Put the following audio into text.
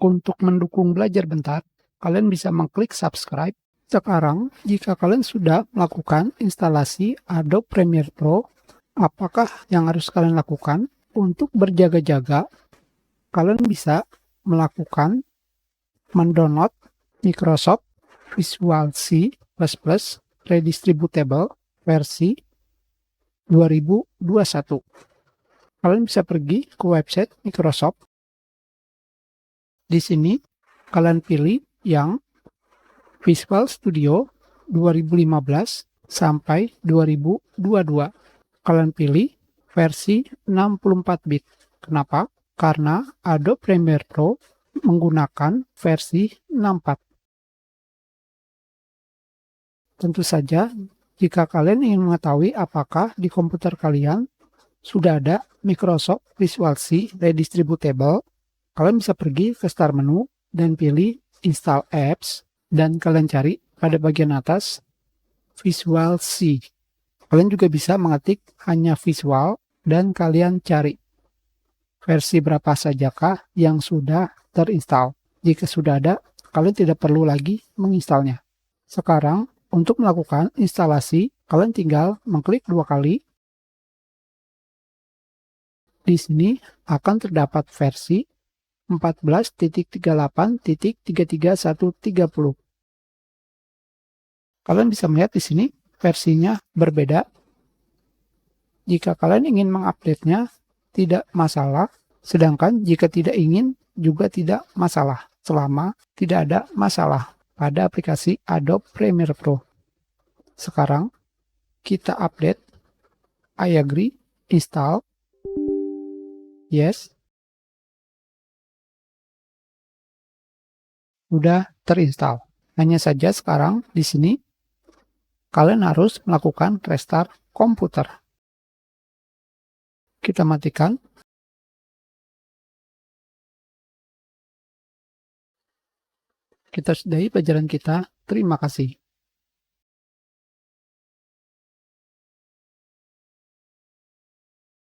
Untuk mendukung Belajar Bentar, kalian bisa mengklik subscribe. Sekarang, jika kalian sudah melakukan instalasi Adobe Premiere Pro, apakah yang harus kalian lakukan? Untuk berjaga-jaga, kalian bisa melakukan mendownload Microsoft Visual C++ Redistributable versi 2021. Kalian bisa pergi ke website Microsoft. Di sini, kalian pilih yang Visual Studio 2015 sampai 2022. Kalian pilih versi 64 bit. Kenapa? Karena Adobe Premiere Pro menggunakan versi 64. Tentu saja, jika kalian ingin mengetahui apakah di komputer kalian sudah ada Microsoft Visual C Redistributable, kalian bisa pergi ke Start menu dan pilih Install Apps, dan kalian cari pada bagian atas Visual C. Kalian juga bisa mengetik hanya Visual dan kalian cari versi berapa sajakah yang sudah terinstall. Jika sudah ada, kalian tidak perlu lagi menginstalnya. Sekarang, untuk melakukan instalasi, kalian tinggal mengklik 2 kali. Di sini akan terdapat versi 14.38.33130. Kalian bisa melihat di sini versinya berbeda. Jika kalian ingin mengupdate-nya, tidak masalah. Sedangkan jika tidak ingin, juga tidak masalah. Selama tidak ada masalah pada aplikasi Adobe Premiere Pro. Sekarang, kita update. I agree. Install. Yes. Sudah terinstall. Hanya saja sekarang di sini kalian harus melakukan restart komputer. Kita matikan. Kita sudahi pelajaran kita. Terima kasih.